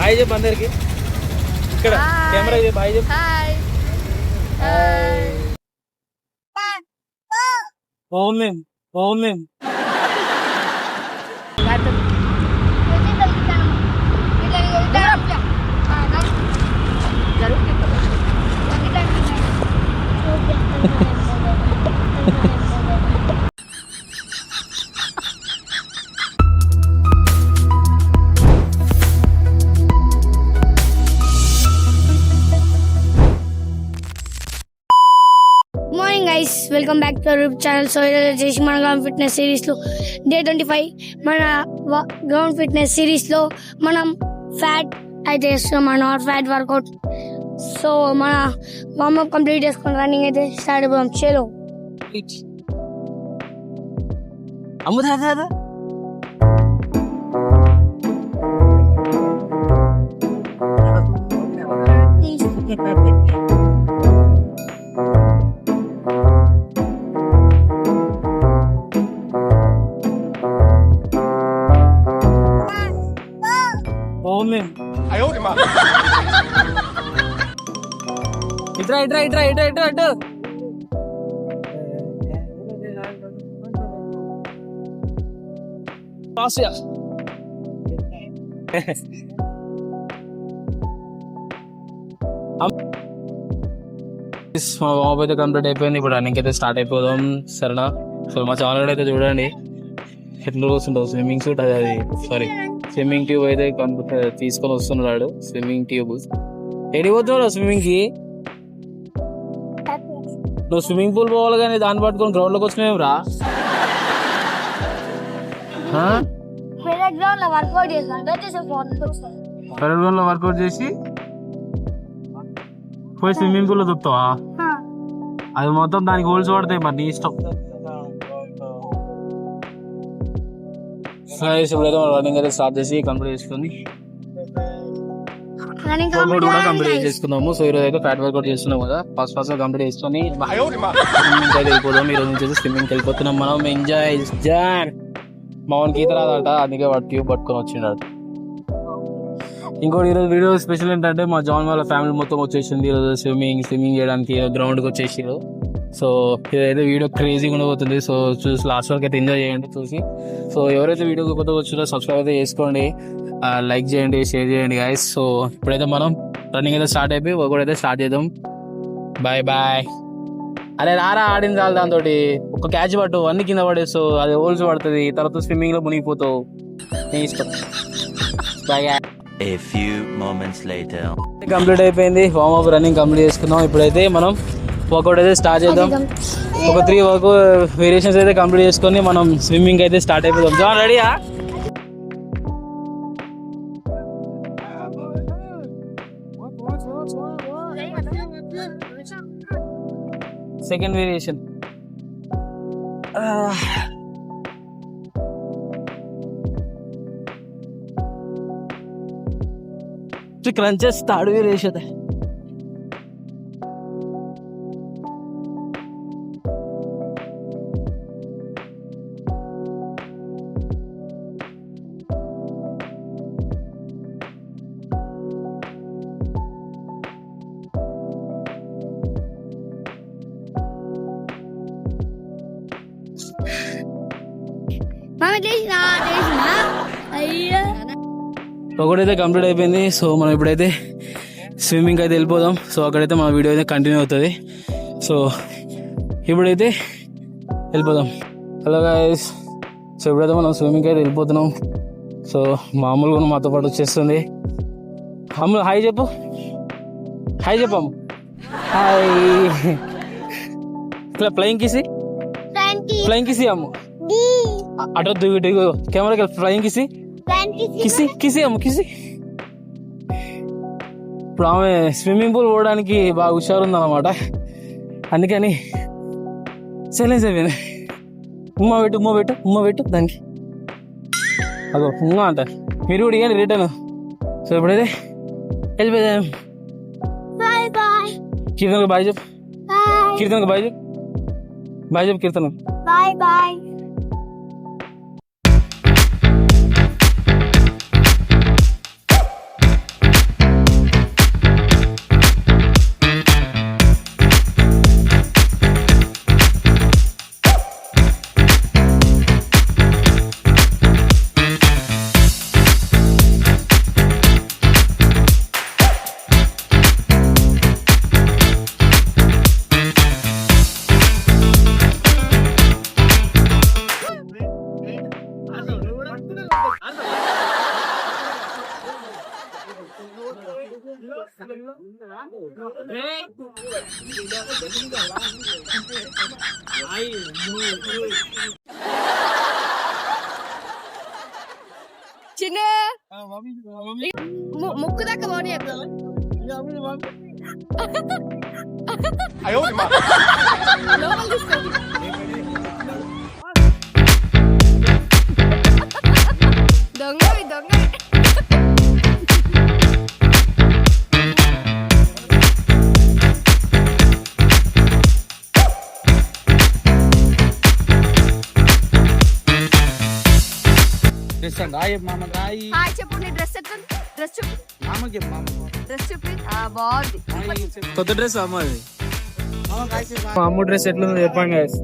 Hi చెప్పు అందరికి. ఇక్కడ కెమెరా చెప్పు, హాయ్ చెప్పు. ఓం morning guys, welcome back to our channel. So చేసి మన గ్రౌండ్ ఫిట్నెస్ సిరీస్లో డే 25 మన గ్రౌండ్ ఫిట్నెస్ సిరీస్లో మనం ఫ్యాట్ అయితే చేస్తున్నాం, మన నాట్ ఫ్యాట్ వర్కౌట్. సో మన వార్మప్ కంప్లీట్ చేసుకుని రన్నింగ్ అయితే స్టార్ట్ అయిపోయాం. చలో అమ్ముదా ఇట్రా మా బాబు అయితే కంప్లీట్ అయిపోయింది. ఇప్పుడు రన్నింగ్ అయితే స్టార్ట్ అయిపోదాం, సరేనా? సో మా ఛానల్ అయితే చూడండి ఎట్లా వస్తుంటావు. స్విమ్మింగ్ సూట్ అది సారీ స్విమ్మింగ్ ట్యూబ్ అయితే తీసుకొని వస్తున్నాడు. స్విమ్మింగ్ ట్యూబ్ ఎడికి పోతున్నావు స్విమ్మింగ్ కి? నువ్వు స్విమ్మింగ్ పూల్ పోవాలి కానీ దాన్ని పట్టుకొని గ్రౌండ్ లోకి వచ్చినావు రా. వర్కౌట్ చేసి పోయి స్విమ్మింగ్ పూల్ లో దొక్కుతావా? అది మొత్తం దానికి హోల్స్ పడతాయి, మరి నీ ఇష్టం. ఇప్పుడైతే మనం రన్నింగ్ అయితే స్టార్ట్ చేసి కంప్లీట్ చేసుకుని కూడా కంప్లీట్ చేసుకున్నాము. సో ఈరోజు అయితే ఫ్యాట్ వర్కౌట్ చేస్తున్నాం కదా, ఫస్ట్ కంప్లీట్ చేసుకొని స్విమ్మింగ్ అయితే వెళ్ళిపోదాం. ఈరోజు నుంచి స్విమ్మింగ్కి వెళ్ళిపోతున్నాం మనం. ఎంజాయ్. మామూలు ఈత రాదట, అందుకే వాడు ట్యూబ్ పట్టుకొని వచ్చినాడు. ఇంకోటి ఈరోజు వీడియో స్పెషల్ ఏంటంటే మా జాన్ వాళ్ళ ఫ్యామిలీ మొత్తం వచ్చేసింది ఈరోజు స్విమ్మింగ్ చేయడానికి గ్రౌండ్కి వచ్చేసారు. సో ఇదైతే వీడియో క్రేజీగా ఉండబోతుంది. సో చూసి లాస్ట్ వరకు అయితే ఎంజాయ్ చేయండి చూసి. సో ఎవరైతే వీడియో కొత్తగా వచ్చినా సబ్స్క్రైబ్ అయితే చేసుకోండి, లైక్ చేయండి, షేర్ చేయండి గైస్. సో ఇప్పుడైతే మనం రన్నింగ్ అయితే స్టార్ట్ అయిపోయి వర్కౌట్ అయితే స్టార్ట్ చేద్దాం. Bye bye. అరే రారా, ఆడింది చాలు. దాంతో ఒక క్యాచ్ పట్టు, అన్ని కింద పడేస్తావు, అది హోల్స్ పడుతుంది, తర్వాత స్విమ్మింగ్ లో మునిగిపోతావు, నీ ఇష్టం. Bye. A few moments later. Complete అయిపోయింది, వార్మప్ రన్నింగ్ కంప్లీట్ చేసుకున్నాం. ఇప్పుడైతే మనం వర్కౌట్ అయితే స్టార్ట్ చేద్దాం. ఒక 3 వేరియేషన్స్ అయితే కంప్లీట్ చేసుకొని మనం స్విమ్మింగ్ అయితే స్టార్ట్ అయిపోదాం. జాన్ రెడీయా? Second variation. Crunches third variation. ఒకటైతే కంప్లీట్ అయిపోయింది. సో మనం ఇప్పుడైతే స్విమ్మింగ్ అయితే వెళ్ళిపోదాం. సో అక్కడైతే మన వీడియో అయితే కంటిన్యూ అవుతుంది. సో ఇప్పుడైతే వెళ్ళిపోదాం. హలో గైస్, సో ఇప్పుడైతే మనం స్విమ్మింగ్ అయితే వెళ్ళిపోతున్నాం. సో మామూలుగా మాతో పాటు వచ్చేస్తుంది. అమ్మ హాయ్ చెప్పు, హాయ్ చెప్పమ్మ. హాయ్. ఇట్లా ఫ్లయింగ్ కిసి అమ్మ. అటు దిగు కెమెరాకి ఫ్లయింగ్ కిసి అమ్మ కిసి. ఇప్పుడు ఆమె స్విమ్మింగ్ పూల్ పోవడానికి బాగా హుషారు ఉందన్నమాట, అందుకని సైలెన్స్ అయిపోయింది. ఉమ్మ పెట్టు దానికి. అదో ఉమ్మ అంట. మీరు కూడా ఇవ్వండి రిటర్న్. సో ఇప్పుడైతే వెళ్ళిపోయాం. కీర్తనకు బాయ్ చెప్పు. బాయ్ చెప్పు కీర్తనకు. చిన్న ముక్కు దాకా పోనీ దొంగ దొంగ మామ గాయి హాయ్ చెప్పు నీ డ్రెస్ ఎట్లుంది డ్రెస్ చెప్పు మామకి మామ డ్రెస్ చెప్పి బాగుంది కొత్త డ్రెస్ అమ్మది మా అమ్మ డ్రెస్ ఎట్లుందో చెప్పండి guys.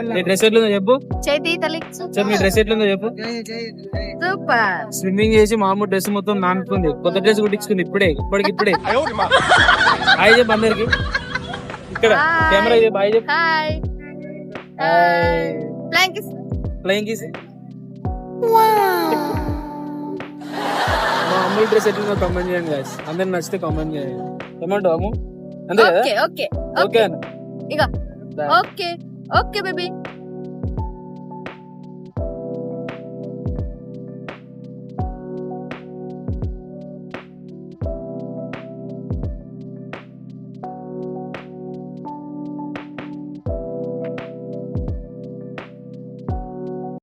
నీ డ్రెస్ ఎట్లుందో చెప్పు చేతి తల్లి చెప్పు నీ డ్రెస్ ఎట్లుందో చెప్పు సూపర్ స్విమ్మింగ్ చేసి మా అమ్మ డ్రెస్ మొత్తం నానుకుంది కొత్త డ్రెస్ కుట్టించుకుంది ఇప్పుడే హాయ్ చెప్పు అందరికి ఇక్కడ Hi. కెమెరా చెప్పు హాయ్ చెప్పు hi flying kiss flying kiss మా అమ్మ డ్రెస్ ఎట్లుందో కామెంట్ చేయండి guys. అందరికి నచ్చితే కామెంట్ చేయండి ఏమంటావు అమ్ము అంతే కదా ఓకే ఓకే ఓకే అన్న ఇక ఓకే ఓకే బేబీ